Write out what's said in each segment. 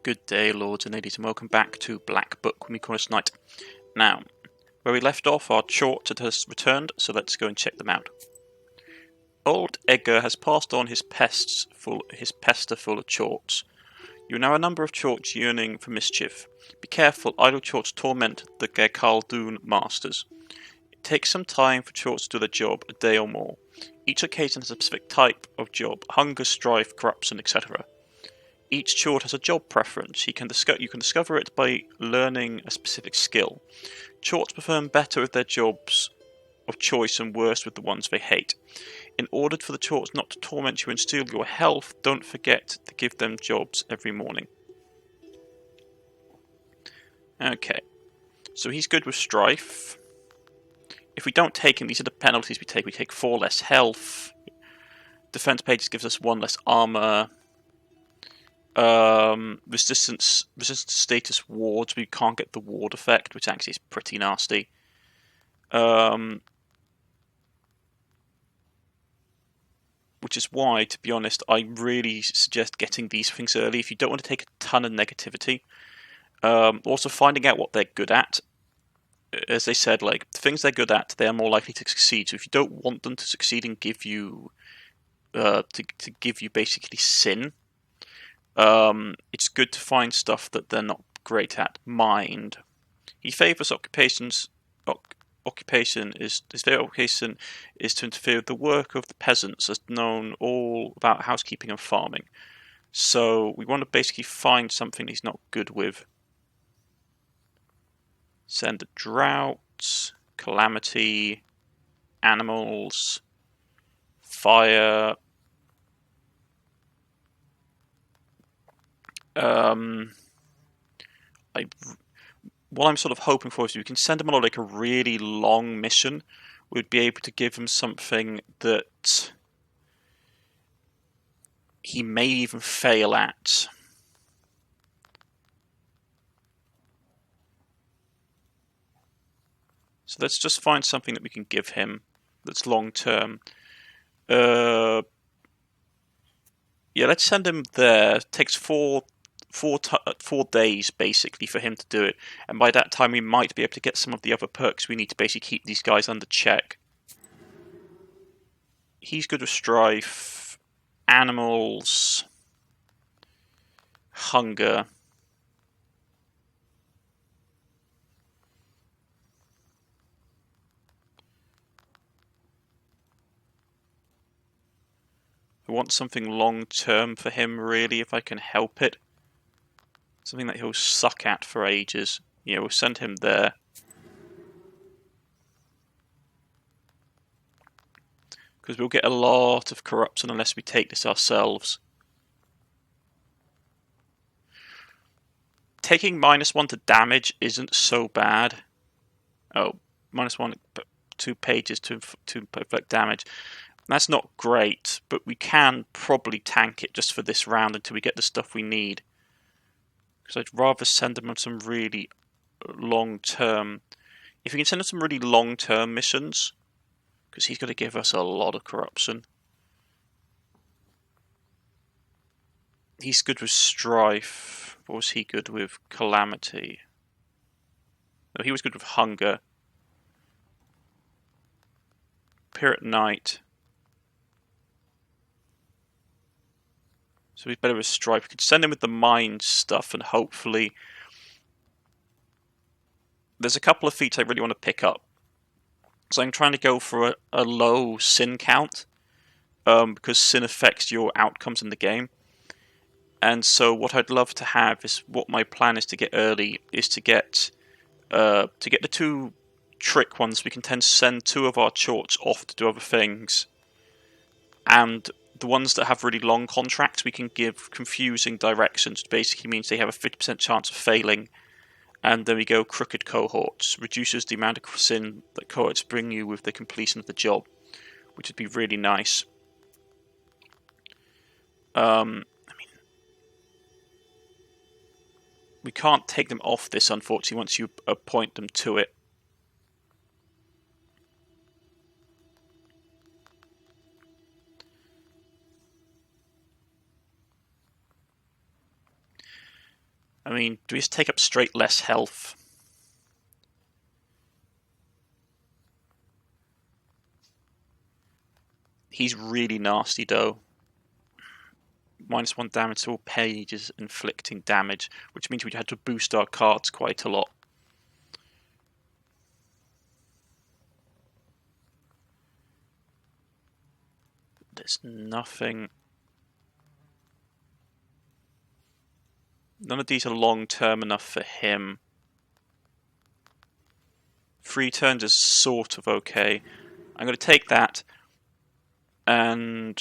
Good day, lords and ladies, and welcome back to Black Book with me, Cornish-knight. Now, where we left off, our chort has returned, so let's go and check them out. Old Edgar has passed on his pester full of chorts. You are now a number of chorts yearning for mischief. Be careful, idle chorts torment the Gerkaldoon masters. It takes some time for chorts to do their job, a day or more. Each occasion has a specific type of job: hunger, strife, corruption, etc. Each chort has a job preference. You can discover it by learning a specific skill. Chorts perform better with their jobs of choice and worse with the ones they hate. In order for the chorts not to torment you and steal your health, don't forget to give them jobs every morning. Okay, so he's good with strife. If we don't take him, these are the penalties we take. We take 4 less health. Defense pages gives us 1 less armor. Resistance status wards, we can't get the ward effect, which actually is pretty nasty. Which is why, to be honest, I really suggest getting these things early if you don't want to take a ton of negativity. Also finding out what they're good at. As they said, like, the things they're good at, they are more likely to succeed. So if you don't want them to succeed and give you to give you basically sin, it's good to find stuff that they're not great at. Mind. He favours occupations. His favourite occupation is to interfere with the work of the peasants, as known all about housekeeping and farming. So we want to basically find something he's not good with. Send a drought, calamity, animals, fire. What I'm sort of hoping for is we can send him on like a really long mission. We'd be able to give him something that he may even fail at. So let's just find something that we can give him that's long term. Yeah, let's send him there. It takes 4 days basically for him to do it, and by that time we might be able to get some of the other perks we need to basically keep these guys under check. He's good with strife, animals, hunger. I want something long term for him, really, if I can help it. Something that he'll suck at for ages. Yeah, we'll send him there. Because we'll get a lot of corruption unless we take this ourselves. Taking -1 to damage isn't so bad. Oh, -1, 2 pages to inflict damage. That's not great, but we can probably tank it just for this round until we get the stuff we need. Because I'd rather send him on some really long-term. If we can send him some really long-term missions, because he's going to give us a lot of corruption. He's good with strife. What was he good with? Calamity. No, he was good with hunger. Pirate Knight. So he's better with strife. We could send him with the mind stuff, and hopefully there's a couple of feats I really want to pick up. So I'm trying to go for a low sin count, because sin affects your outcomes in the game. And so what I'd love to have is, what my plan is to get early, is to get the 2 trick ones. We can tend to send 2 of our chorts off to do other things. And the ones that have really long contracts, we can give confusing directions, which basically means they have a 50% chance of failing. And then we go crooked cohorts, reduces the amount of sin that cohorts bring you with the completion of the job, which would be really nice. I mean, we can't take them off this, unfortunately, once you appoint them to it. I mean, do we just take up straight less health? He's really nasty though. -1 damage to all pages inflicting damage, which means we had to boost our cards quite a lot. There's nothing. None of these are long term enough for him. 3 turns is sort of okay. I'm going to take that and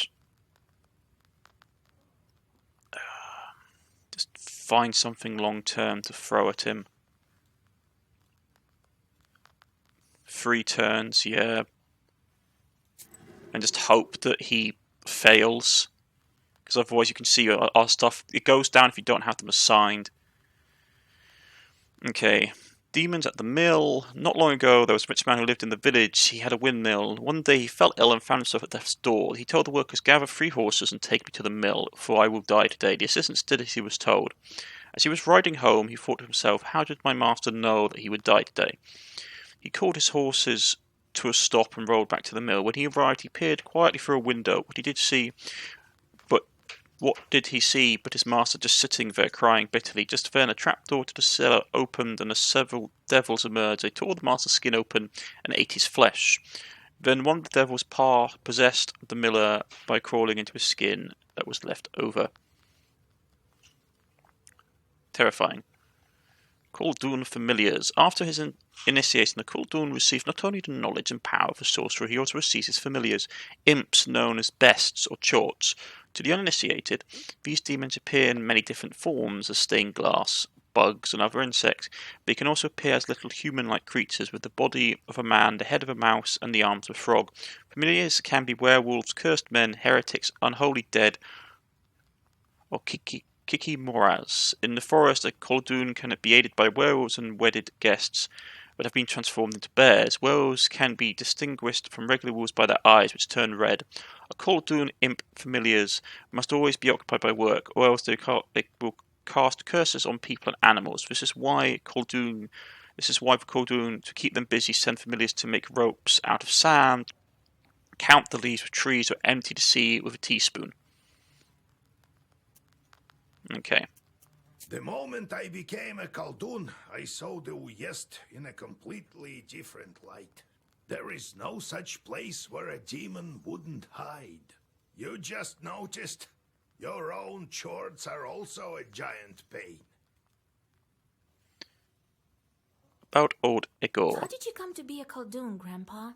just find something long term to throw at him. 3 turns, yeah. And just hope that he fails. Because otherwise you can see our stuff, it goes down if you don't have them assigned. Okay. Demons at the mill. Not long ago, there was a rich man who lived in the village. He had a windmill. One day he felt ill and found himself at death's door. He told the workers, "Gather 3 horses and take me to the mill, for I will die today." The assistants did as he was told. As he was riding home, he thought to himself, "How did my master know that he would die today?" He called his horses to a stop and rode back to the mill. When he arrived, he peered quietly through a window. What did he see but his master just sitting there crying bitterly? Just then a trapdoor to the cellar opened and several devils emerged. They tore the master's skin open and ate his flesh. Then one of the devils possessed the miller by crawling into his skin that was left over. Terrifying. Khaldun familiars. After his initiation, the Khaldun receives not only the knowledge and power of a sorcerer, he also receives his familiars, imps known as bests or chorts. To the uninitiated, these demons appear in many different forms, as stained glass, bugs, and other insects. They can also appear as little human-like creatures with the body of a man, the head of a mouse, and the arms of a frog. Familiars can be werewolves, cursed men, heretics, unholy dead, or Kikimoras. In the forest, a Khaldun can be aided by werewolves and wedded guests that have been transformed into bears. Werewolves can be distinguished from regular wolves by their eyes, which turn red. A Khaldun imp familiars must always be occupied by work, or else they will cast curses on people and animals. This is why the Khaldun, to keep them busy, send familiars to make ropes out of sand, count the leaves of trees, or empty the sea with a teaspoon. Okay. The moment I became a Khaldun, I saw the West in a completely different light. There is no such place where a demon wouldn't hide. You just noticed? Your own chorts are also a giant pain. About old Igor. How did you come to be a Khaldun, Grandpa?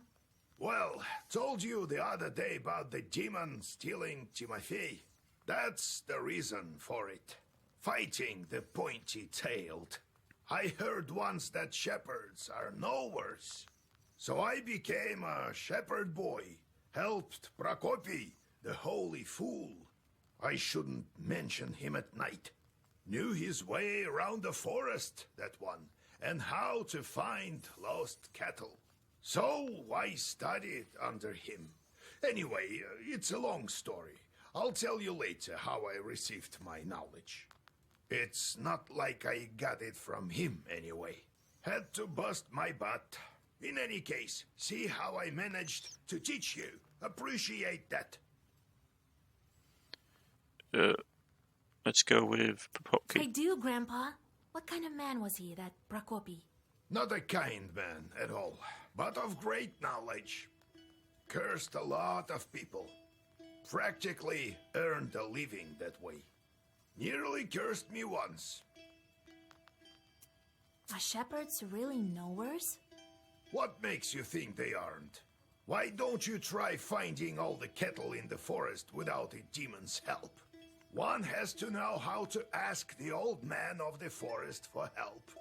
Well, told you the other day about the demon stealing Timothy. That's the reason for it. Fighting the pointy-tailed. I heard once that shepherds are no worse. So I became a shepherd boy, helped Prokopy, the holy fool. I shouldn't mention him at night. Knew his way around the forest, that one, and how to find lost cattle. So I studied under him. Anyway, it's a long story. I'll tell you later how I received my knowledge. It's not like I got it from him anyway. Had to bust my butt. In any case, see how I managed to teach you. Appreciate that. Let's go with Prokopy. I do, Grandpa. What kind of man was he, that Prokopy? Not a kind man at all, but of great knowledge. Cursed a lot of people. Practically earned a living that way. Nearly cursed me once. Are shepherds really knowers? What makes you think they aren't? Why don't you try finding all the cattle in the forest without a demon's help? One has to know how to ask the old man of the forest for help.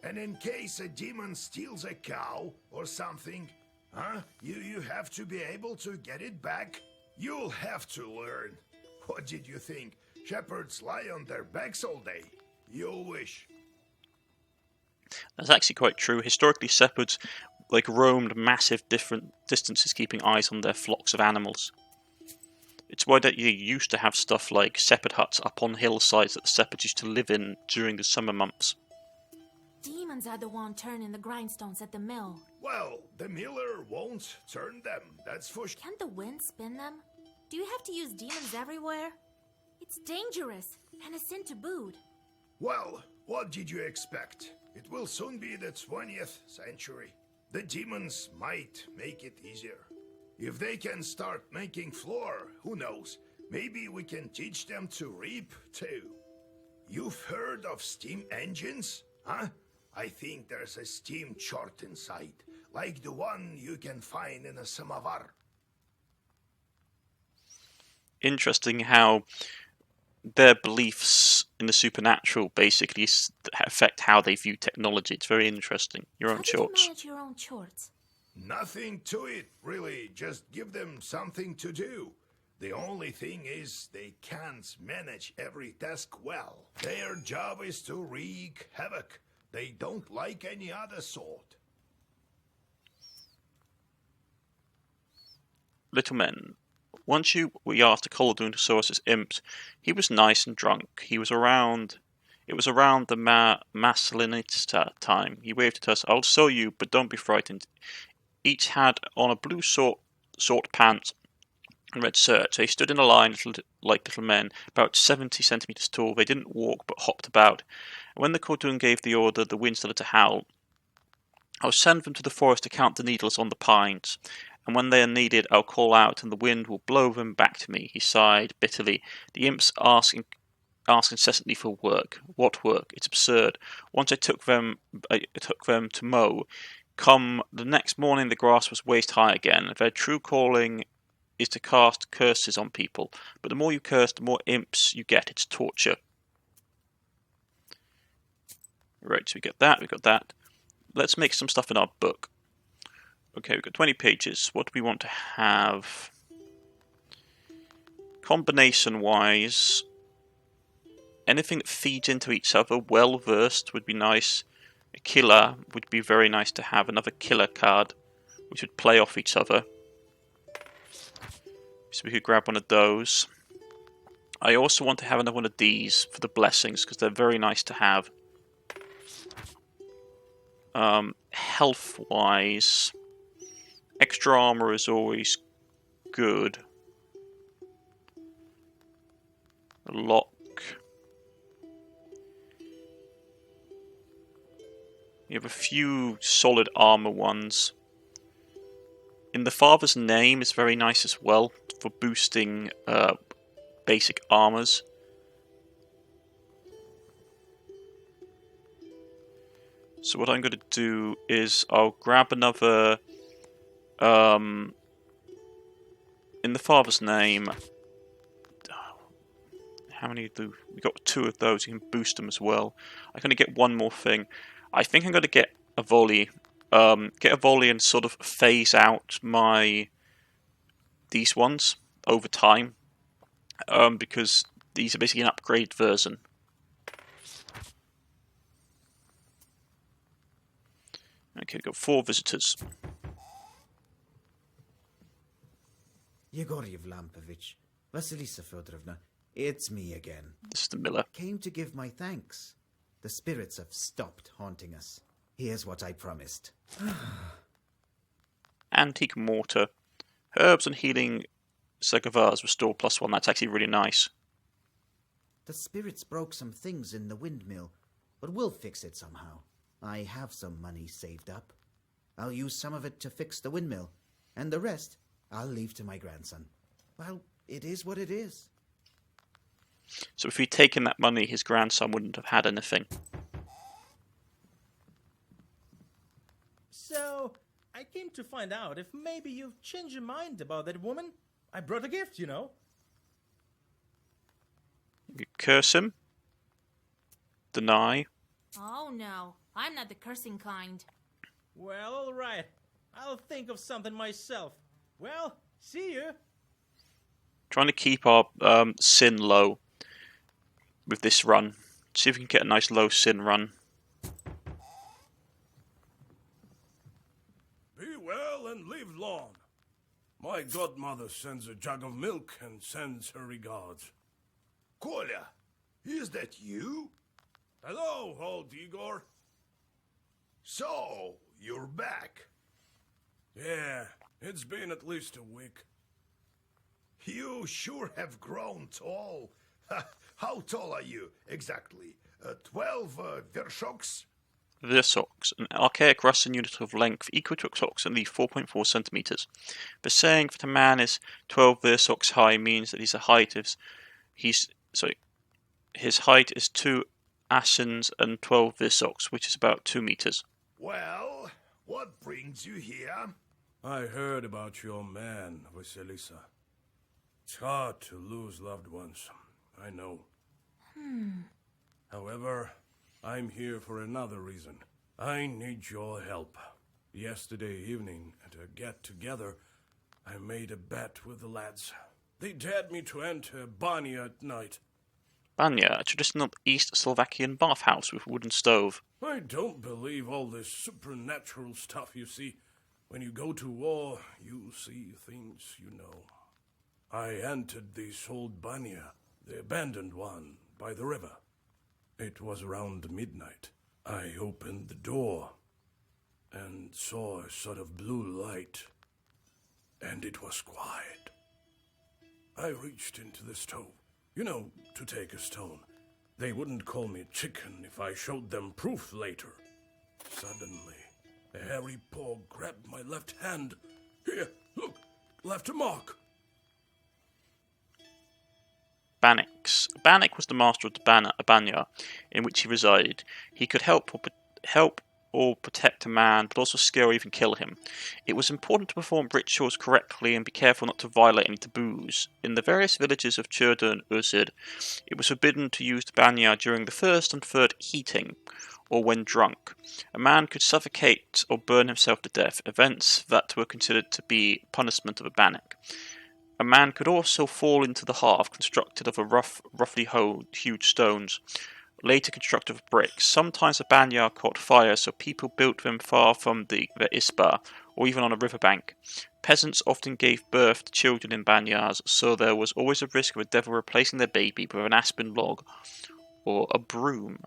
And in case a demon steals a cow or something, you have to be able to get it back. You'll have to learn. What did you think? Shepherds lie on their backs all day? You'll wish. That's actually quite true. Historically, shepherds roamed massive different distances, keeping eyes on their flocks of animals. It's why that you used to have stuff like shepherd huts up on hillsides that the shepherds used to live in during the summer months. Demons are the one turning the grindstones at the mill. Well, the miller won't turn them, that's for sure. Can't the wind spin them? Do you have to use demons everywhere? It's dangerous, and a sin to boot. Well, what did you expect? It will soon be the 20th century. The demons might make it easier. If they can start making flour, who knows? Maybe we can teach them to reap, too. You've heard of steam engines? Huh? I think there's a steam chart inside, like the one you can find in a samovar. Interesting how their beliefs in the supernatural basically affect how they view technology. It's very interesting. Your own How did you shorts. manage your own chorts? Nothing to it, really. Just give them something to do. The only thing is they can't manage every task well. Their job is to wreak havoc. They don't like any other sort. Little men. Once we asked to call doing the sorceress Imps, he was nice and drunk. He was around. It was around the Vasilisa time. He waved at us. I'll show you, but don't be frightened. Each had on a blue sort pants and red shirt. They stood in a line like little men, about 70 centimeters tall. They didn't walk, but hopped about. And when the Cordoon gave the order, the wind started to howl. I'll send them to the forest to count the needles on the pines. And when they are needed, I'll call out, and the wind will blow them back to me. He sighed bitterly. The imps ask incessantly for work. What work? It's absurd. Once I took them to mow. Come the next morning, the grass was waist high again. Their true calling is to cast curses on people. But the more you curse, the more imps you get. It's torture. Right, so we got that. Let's make some stuff in our book. Okay, we've got 20 pages. What do we want to have? Combination-wise, anything that feeds into each other, well-versed, would be nice. A killer would be very nice to have. Another killer card, which would play off each other. So we could grab one of those. I also want to have another one of these for the blessings, because they're very nice to have. Health-wise, extra armor is always good. Lock. You have a few solid armor ones. In the Father's Name is very nice as well for boosting basic armors. So what I'm going to do is I'll grab another. In the Father's Name. How many do we got? 2 of those. You can boost them as well. I'm going to get one more thing. I think I'm going to get a volley. Get a volley and sort of phase out these ones over time. Because these are basically an upgrade version. Okay, we've got 4 visitors. Yegoriev Lampovich, Vasilisa Fedorovna, it's me again. This is the miller. Came to give my thanks. The spirits have stopped haunting us. Here's what I promised. Antique mortar. Herbs and healing Segavars restore +1. That's actually really nice. The spirits broke some things in the windmill, but we'll fix it somehow. I have some money saved up. I'll use some of it to fix the windmill, and the rest I'll leave to my grandson. Well, it is what it is. So if he'd taken that money, his grandson wouldn't have had anything. So, I came to find out if maybe you've changed your mind about that woman. I brought a gift, you know. You curse him. Deny. Oh no, I'm not the cursing kind. Well, alright. I'll think of something myself. Well, see you. Trying to keep our sin low with this run. See if we can get a nice low sin run. Be well and live long. My godmother sends a jug of milk and sends her regards. Kolya, is that you? Hello, old Igor. So, you're back. Yeah, it's been at least a week. You sure have grown tall. How tall are you, exactly? 12 vershoks? Versox, an archaic Russian unit of length equal to approximately 4.4 centimeters. The saying that a man is 12 versox high means that his height is 2 ascens and 12 versox, which is about 2 meters. Well, what brings you here? I heard about your man, Vasilisa. It's hard to lose loved ones, I know. However, I'm here for another reason. I need your help. Yesterday evening, at a get-together, I made a bet with the lads. They dared me to enter Bannack at night. Banya, a traditional East Slovakian bathhouse with a wooden stove. I don't believe all this supernatural stuff you see. When you go to war, you see things you know. I entered this old Bannack, the abandoned one, by the river. It was around midnight. I opened the door and saw a sort of blue light, and it was quiet. I reached into the stove, you know, to take a stone. They wouldn't call me chicken if I showed them proof later. Suddenly, a hairy paw grabbed my left hand. Here, look, left a mark. Bannack was the master of the Banya, in which he resided. He could help or protect a man, but also scare or even kill him. It was important to perform rituals correctly and be careful not to violate any taboos. In the various villages of Churda and Urzid, it was forbidden to use the Banya during the first and third heating, or when drunk. A man could suffocate or burn himself to death, events that were considered to be punishment of a Bannack. A man could also fall into the hearth, constructed of roughly hewed stones, later constructed of bricks. Sometimes a banya caught fire, so people built them far from their isba, or even on a riverbank. Peasants often gave birth to children in banyas, so there was always a risk of a devil replacing their baby with an aspen log or a broom.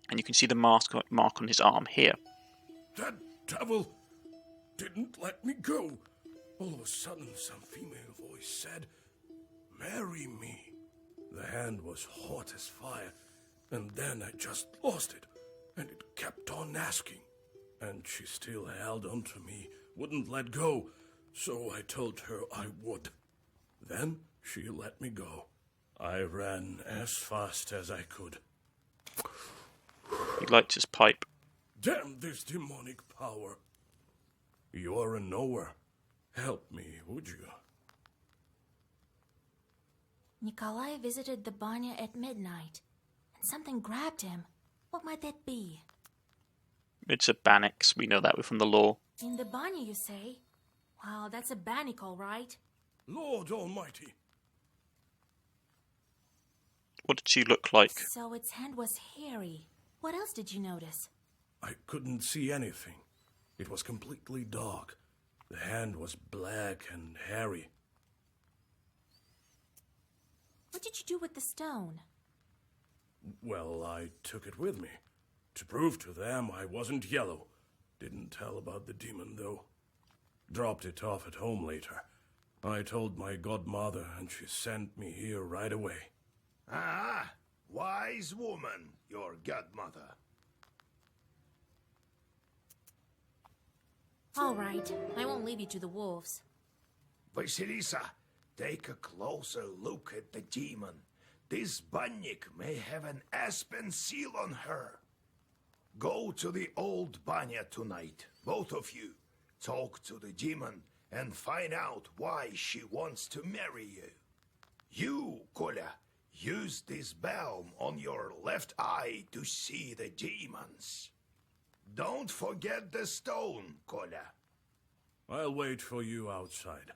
And you can see the mark on his arm here. That devil didn't let me go. All of a sudden, some female voice said, "Marry me." The hand was hot as fire, and then I just lost it, and it kept on asking. And she still held on to me, wouldn't let go, so I told her I would. Then she let me go. I ran as fast as I could. He lights his pipe. Damn this demonic power. You're a knower. Help me, would you? Nikolai visited the Banya at midnight, and something grabbed him. What might that be? It's a Bannack, we know that from the lore. In the Banya, you say? Well, that's a Bannack, all right. Lord Almighty. What did she look like? So its hand was hairy. What else did you notice? I couldn't see anything. It was completely dark. The hand was black and hairy. What did you do with the stone? Well, I took it with me. To prove to them I wasn't yellow. Didn't tell about the demon, though. Dropped it off at home later. I told my godmother, and she sent me here right away. Ah, wise woman, your godmother. All right, I won't leave you to the wolves. Vasilisa, take a closer look at the demon. This Bannack may have an aspen seal on her. Go to the old Banya tonight, both of you. Talk to the demon and find out why she wants to marry you. You, Kolya, use this balm on your left eye to see the demons. Don't forget the stone, Kolya. I'll wait for you outside.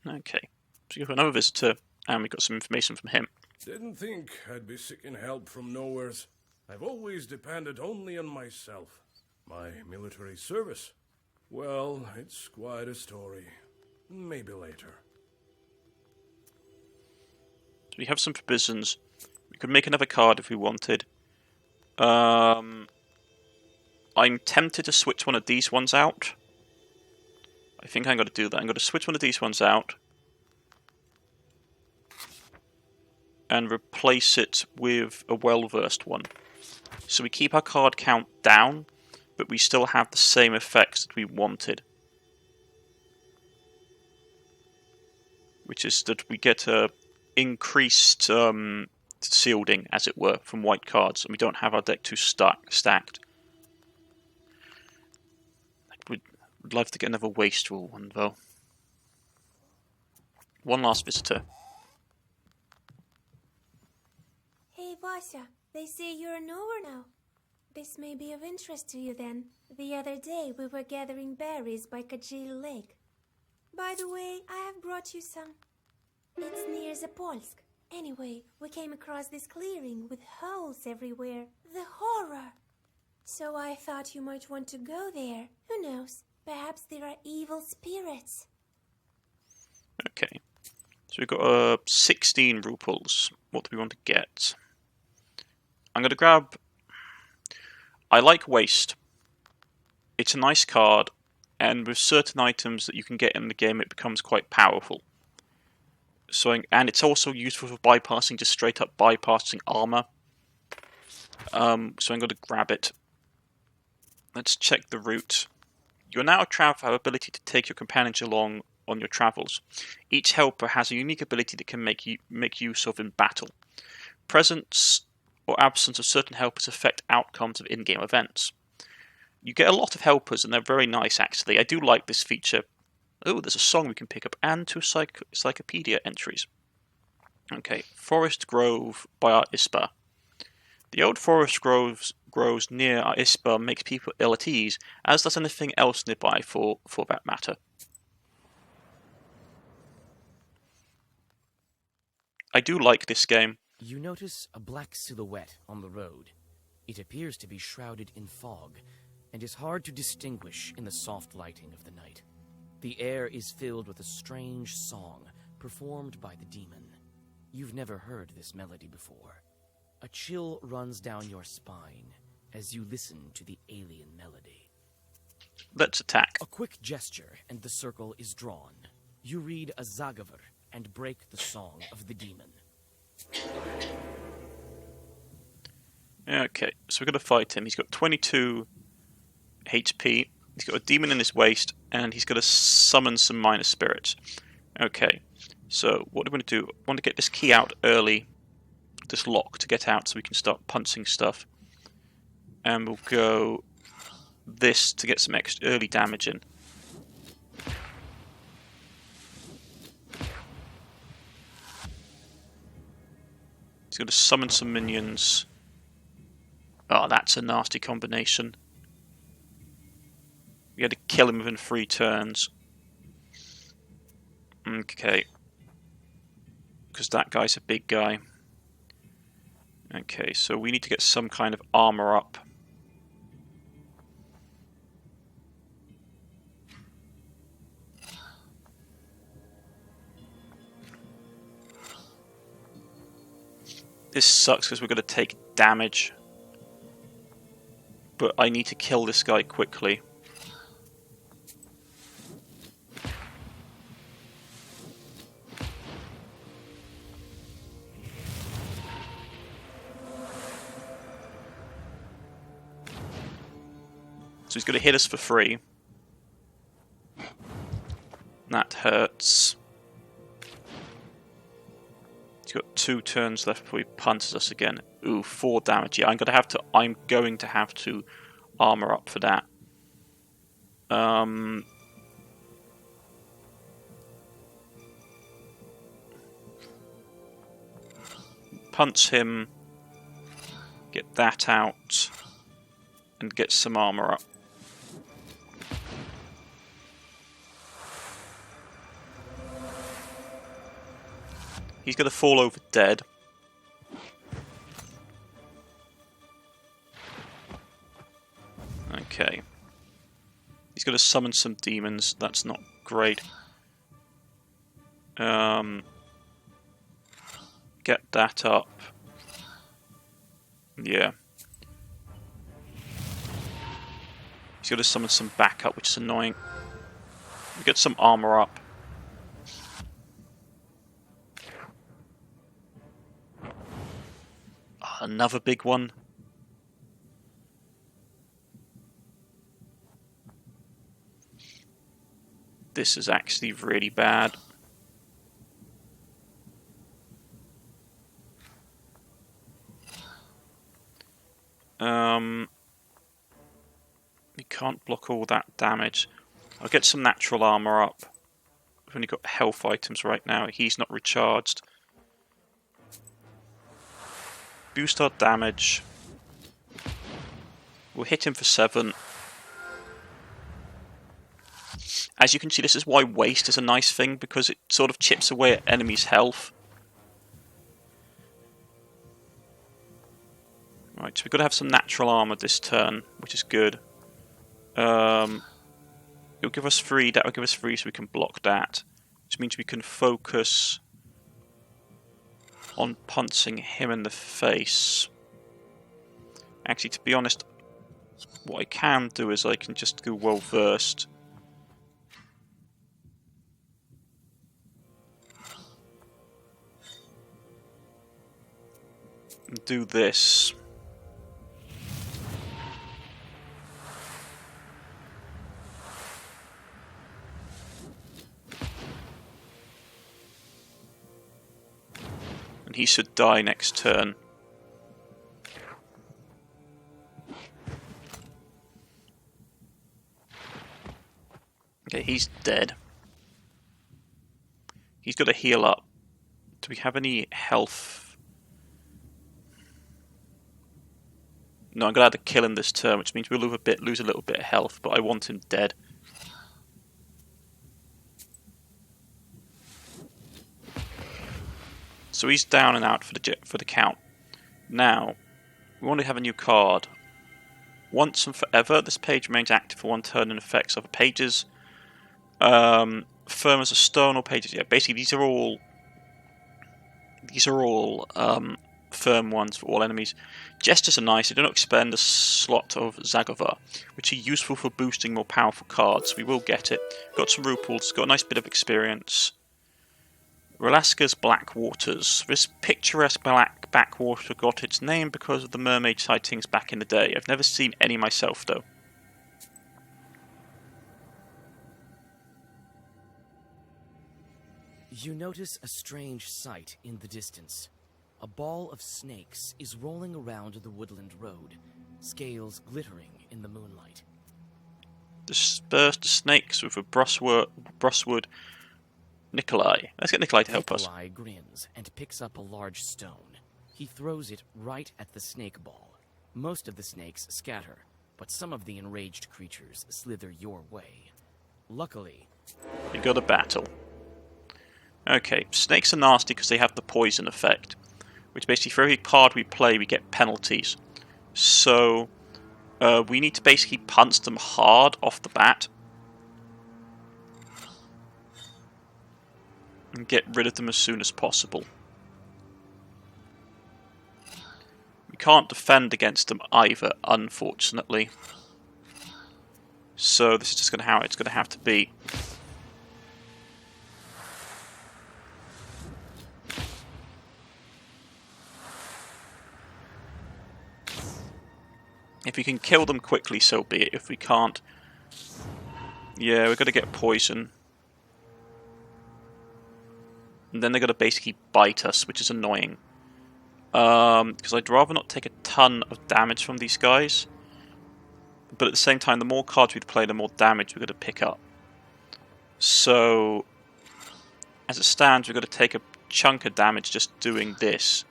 Okay. So you have another visitor, and we got some information from him. Didn't think I'd be seeking help from nowheres. I've always depended only on myself. My military service. Well, it's quite a story. Maybe later. So we have some provisions. We could make another card if we wanted. I'm tempted to switch one of these ones out. I think I'm going to do that. I'm going to switch one of these ones out and replace it with a well-versed one. So we keep our card count down, but we still have the same effects that we wanted. Which is that we get a increased shielding, as it were, from white cards, and we don't have our deck too stacked. Would love to get another wastrel one, though. One last visitor. Hey, Vasya, they say you're a knower now. This may be of interest to you then. The other day we were gathering berries by Kajil Lake. By the way, I have brought you some. It's near Zapolsk. Anyway, we came across this clearing with holes everywhere. The horror! So I thought you might want to go there. Who knows? Perhaps there are evil spirits. Okay. So we've got 16 ruples. What do we want to get? I'm going to grab... I like Waste. It's a nice card, and with certain items that you can get in the game, it becomes quite powerful. So, and it's also useful for bypassing, just straight up bypassing armor. So I'm going to grab it. Let's check the route. You are now a traveler have ability to take your companions along on your travels. Each helper has a unique ability that can make use of in battle. Presence or absence of certain helpers affect outcomes of in-game events. You get a lot of helpers, and they're very nice, actually. I do like this feature. Oh, there's a song we can pick up, and two Encyclopedia entries. Okay, Forest Grove by our Ispa. The old forest grows near our Ispa makes people ill at ease, as does anything else nearby for that matter. I do like this game. You notice a black silhouette on the road. It appears to be shrouded in fog, and is hard to distinguish in the soft lighting of the night. The air is filled with a strange song performed by the demon. You've never heard this melody before. A chill runs down your spine as you listen to the alien melody. Let's attack. A quick gesture and the circle is drawn. You read a Zagavar and break the song of the demon. Okay, so we're going to fight him. He's got 22 HP. He's got a demon in his waist, and he's going to summon some minor spirits. Okay, so what do we want to do? I want to get this key out early, this lock to get out so we can start punching stuff. And we'll go this to get some extra early damage in. He's going to summon some minions. Oh, that's a nasty combination. We had to kill him within 3 turns. Okay. Because that guy's a big guy. Okay, so we need to get some kind of armor up. This sucks because we're going to take damage. But I need to kill this guy quickly. So he's going to hit us for free. That hurts. He's got 2 turns left before he punches us again. Ooh, 4 damage. Yeah, I'm going to have to armor up for that. Punch him. Get that out. And get some armor up. He's going to fall over dead. Okay. He's going to summon some demons. That's not great. Get that up. Yeah. He's going to summon some backup, which is annoying. We get some armor up. Oh, another big one. This is actually really bad. We can't block all that damage. I'll get some natural armor up. We've only got health items right now. He's not recharged. Boost our damage. We'll hit him for 7. As you can see, this is why waste is a nice thing, because it sort of chips away at enemies' health. Right, so we've got to have some natural armor this turn, which is good. It'll give us 3, that will give us 3 so we can block that. Which means we can focus on punching him in the face. Actually, to be honest, what I can do is I can just go well versed. And do this. And he should die next turn. Okay, he's dead. He's got to heal up. Do we have any health? No, I'm going to have to kill him this turn, which means we'll lose a little bit of health, but I want him dead. So he's down and out for the count. Now, we want to have a new card. Once and forever, this page remains active for 1 turn and affects other pages. Firm as a stone or pages. Yeah, basically these are all firm ones for all enemies. Gestures are nice. They do not expend a slot of Zagova, which are useful for boosting more powerful cards. We will get it. Got some ruples. Got a nice bit of experience. Relaska's Black Waters. This picturesque black backwater got its name because of the mermaid sightings back in the day. I've never seen any myself, though. You notice a strange sight in the distance. A ball of snakes is rolling around the woodland road, scales glittering in the moonlight. Disperse the snakes with a brushwood Nikolai. Let's get Nikolai to help us. Nikolai grins and picks up a large stone. He throws it right at the snake ball. Most of the snakes scatter, but some of the enraged creatures slither your way. Luckily, we got a battle. Okay, snakes are nasty because they have the poison effect, which basically for every card we play we get penalties. So we need to basically punch them hard off the bat and get rid of them as soon as possible. We can't defend against them either, unfortunately. So this is just how it's going to have to be. If we can kill them quickly, so be it. If we can't, yeah, we're going to get poison. And then they're going to basically bite us, which is annoying. Because I'd rather not take a ton of damage from these guys. But at the same time, the more cards we play, the more damage we're going to pick up. So, as it stands, we're going to take a chunk of damage just doing this.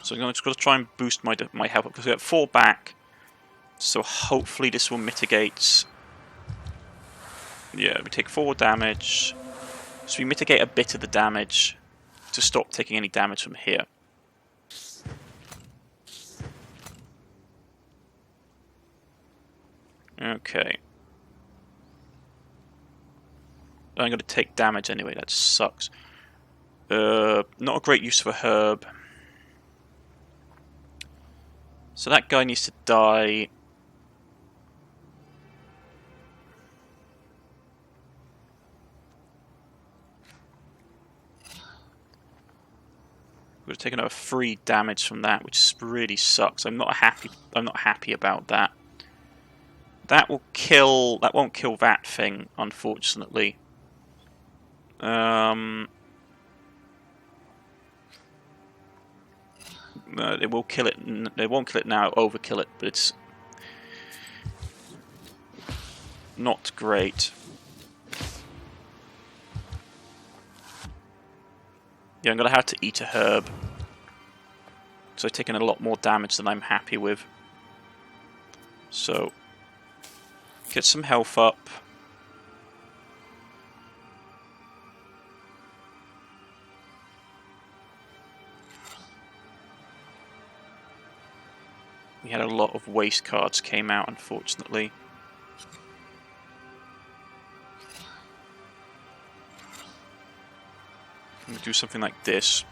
So I'm just going to try and boost my health up because we got 4 back. So hopefully this will mitigate. Yeah, we take 4 damage. So we mitigate a bit of the damage to stop taking any damage from here. Okay. I'm going to take damage anyway, that sucks. Not a great use of a herb. So that guy needs to die. We've taken over 3 damage from that, which really sucks. I'm not happy about that. That won't kill that thing, unfortunately. No, it will kill it. It won't kill it now. Overkill it, but it's not great. Yeah, I'm gonna have to eat a herb. So I've taken a lot more damage than I'm happy with. So get some health up. We had a lot of waste cards came out, unfortunately. I'm gonna do something like this.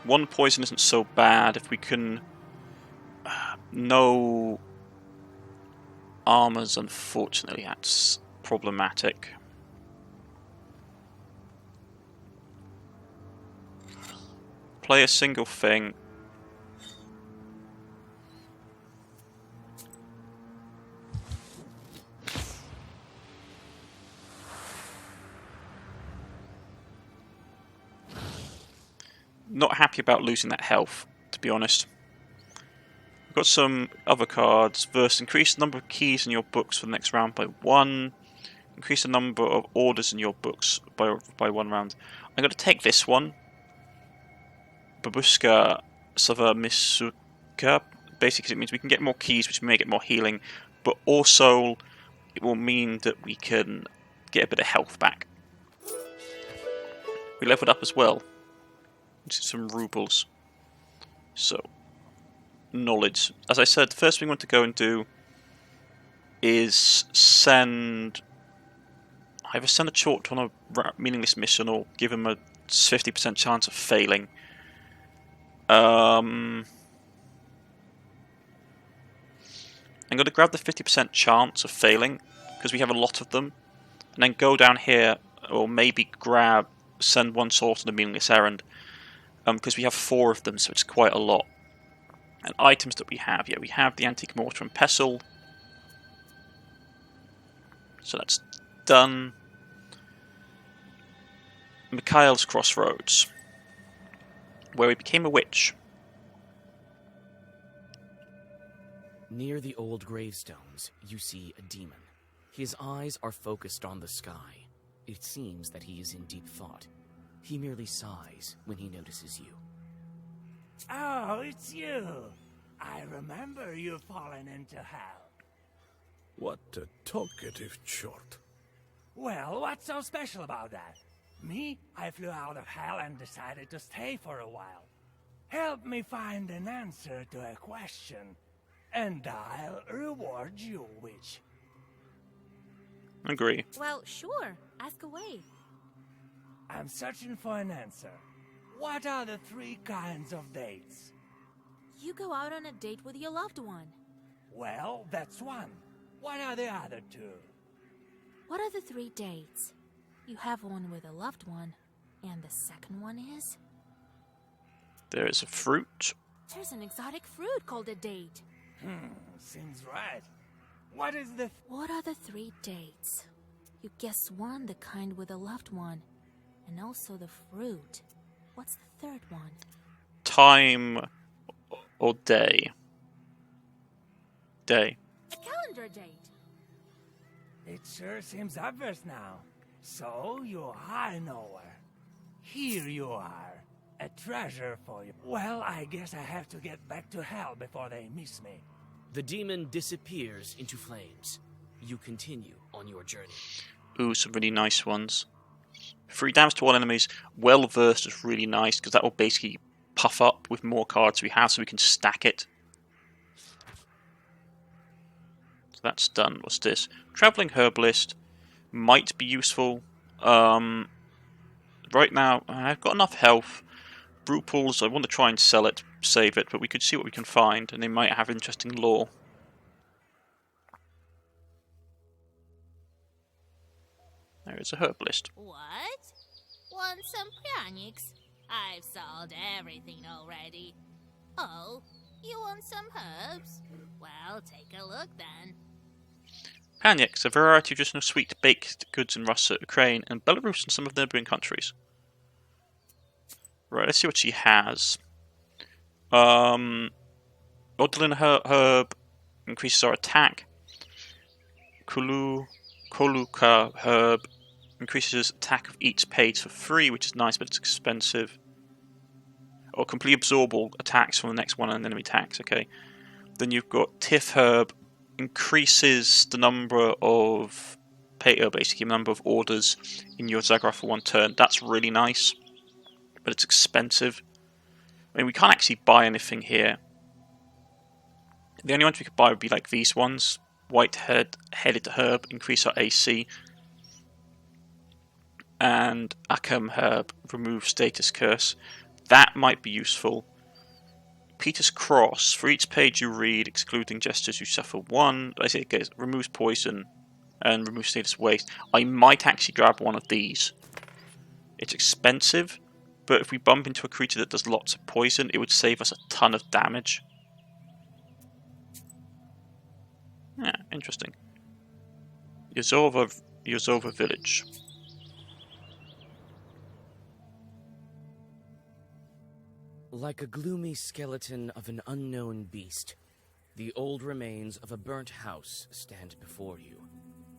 One poison isn't so bad if we can... no armors, unfortunately, that's problematic. Play a single thing. Not happy about losing that health, to be honest. We've got some other cards. Verse, increase the number of keys in your books for the next round by 1. Increase the number of orders in your books by 1 round. I'm going to take this one. Babushka Savamisuka. Basically, it means we can get more keys, which may get more healing, but also it will mean that we can get a bit of health back. We leveled up as well. Which is some rubles. So, knowledge. As I said, the first thing we want to go and do is send either send a Chort on a meaningless mission or give him a 50% chance of failing. I'm going to grab the 50% chance of failing because we have a lot of them, and then go down here, or maybe send one Chort on a meaningless errand. Because we have 4 of them, so it's quite a lot. And items that we have, we have the antique mortar and pestle. So that's done. Mikhail's Crossroads, where we became a witch. Near the old gravestones, you see a demon. His eyes are focused on the sky. It seems that he is in deep thought. He merely sighs when he notices you. Oh, it's you. I remember you've fallen into hell. What a talkative Chort. Well, what's so special about that? Me, I flew out of hell and decided to stay for a while. Help me find an answer to a question, and I'll reward you, witch. Agree. Well, sure. Ask away. I'm searching for an answer. What are the 3 kinds of dates? You go out on a date with your loved one. Well, that's one. What are the other 2? What are the 3 dates? You have one with a loved one, and the second one is? There is a fruit. There's an exotic fruit called a date. Seems right. What is the... What are the 3 dates? You guess one, the kind with a loved one. And also the fruit. What's the 3rd one? Time or day? Day. A calendar date. It sure seems obvious now. So you are a knower. Here you are. A treasure for you. Well, I guess I have to get back to hell before they miss me. The demon disappears into flames. You continue on your journey. Ooh, some really nice ones. 3 damage to all enemies. Well versed is really nice because that will basically puff up with more cards we have so we can stack it. So that's done. What's this? Traveling Herbalist might be useful. Right now, I've got enough health. Brew pools, I want to try and sell it, save it, but we could see what we can find, and they might have interesting lore. There is a herbalist. What? Want some pranics? I've sold everything already. Oh, you want some herbs? Well, take a look then. Panics, a variety of traditional sweet baked goods in Russia, Ukraine, and Belarus and some of the neighbouring countries. Right, let's see what she has. Odolin herb increases our attack. Koluka herb increases attack of each page for free, which is nice, but it's expensive. Or completely absorb all attacks from the next one and enemy attacks, okay. Then you've got Tiff herb, increases the number of basically the number of orders in your Zagraf for 1 turn. That's really nice, but it's expensive. I mean, we can't actually buy anything here. The only ones we could buy would be like these ones. White-headed herb, increase our AC. And Akam herb, remove status curse. That might be useful. Peter's Cross, for each page you read, excluding gestures, you suffer 1. I say it removes poison and removes status waste. I might actually grab one of these. It's expensive, but if we bump into a creature that does lots of poison, it would save us a ton of damage. Yeah, interesting. Yozova village. Like a gloomy skeleton of an unknown beast, the old remains of a burnt house stand before you.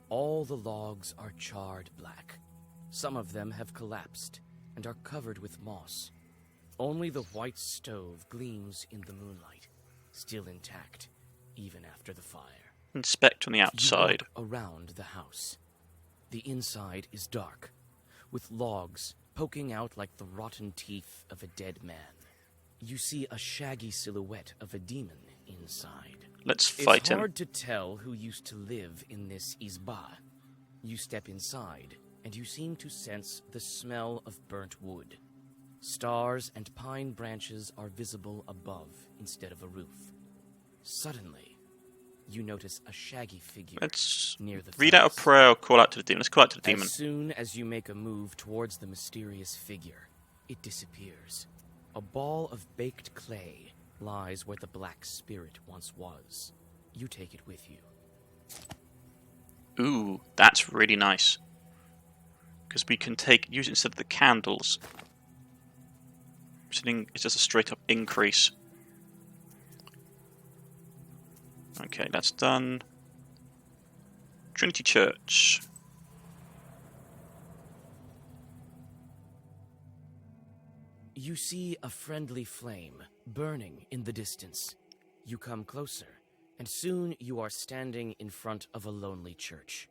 All the logs are charred black. Some of them have collapsed and are covered with moss. Only the white stove gleams in the moonlight, still intact, even after the fire. Inspect on the outside. You walk around the house. The inside is dark, with logs poking out like the rotten teeth of a dead man. You see a shaggy silhouette of a demon inside. Let's fight him. It's hard to tell who used to live in this izba. You step inside, and you seem to sense the smell of burnt wood. Stars and pine branches are visible above instead of a roof. Suddenly, you notice a shaggy figure near the read out a prayer or call out to the demon. Let's call out to the demon. As soon as you make a move towards the mysterious figure, it disappears. A ball of baked clay lies where the black spirit once was. You take it with you. Ooh, that's really nice. Because we can use it instead of the candles. It's just a straight up increase. Okay, that's done. Trinity Church. You see a friendly flame burning in the distance. You come closer, and soon you are standing in front of a lonely church.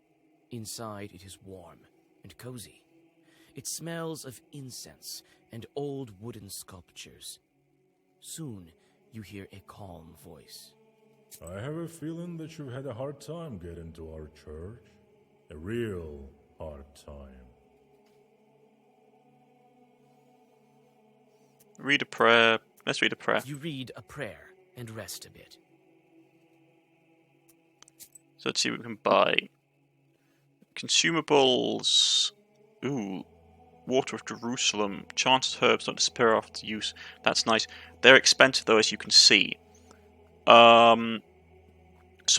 Inside it is warm and cozy. It smells of incense and old wooden sculptures. Soon you hear a calm voice. I have a feeling that you've had a hard time getting to our church. A real hard time. Read a prayer. Let's read a prayer. You read a prayer and rest a bit. So let's see what we can buy. Consumables. Ooh. Water of Jerusalem. Chanted herbs don't disappear after use. That's nice. They're expensive though, as you can see. So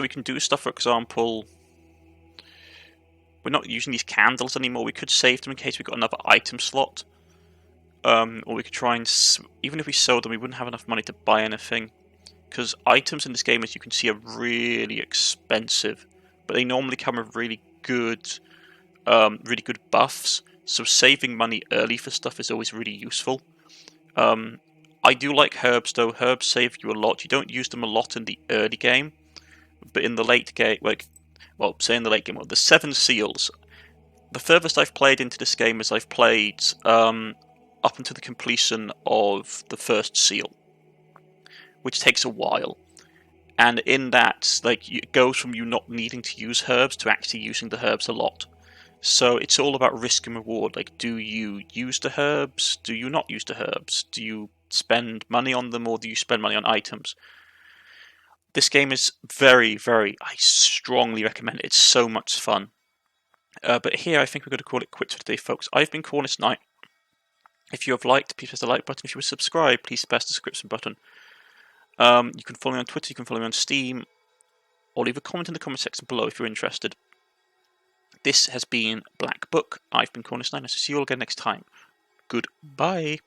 we can do stuff, for example... We're not using these candles anymore. We could save them in case we got another item slot. Or we could try and... Even if we sold them, we wouldn't have enough money to buy anything. Because items in this game, as you can see, are really expensive. But they normally come with really good buffs. So saving money early for stuff is always really useful. I do like herbs, though. Herbs save you a lot. You don't use them a lot in the early game. But in the late game... say in the late game, the 7 seals... the furthest I've played into this game is I've played up until the completion of the first seal, which takes a while. And in that, like, it goes from you not needing to use herbs to actually using the herbs a lot. So it's all about risk and reward. Like, do you use the herbs? Do you not use the herbs? Do you spend money on them, or do you spend money on items? This game is very, very... I strongly recommend it. It's so much fun. But here, I think we're going to call it quits for today, folks. I've been Cornish-knight. If you have liked, please press the like button. If you were subscribed, please press the subscription button. You can follow me on Twitter, you can follow me on Steam, or leave a comment in the comment section below if you're interested. This has been Black Book. I've been Cornish-knight. I'll see you all again next time. Goodbye.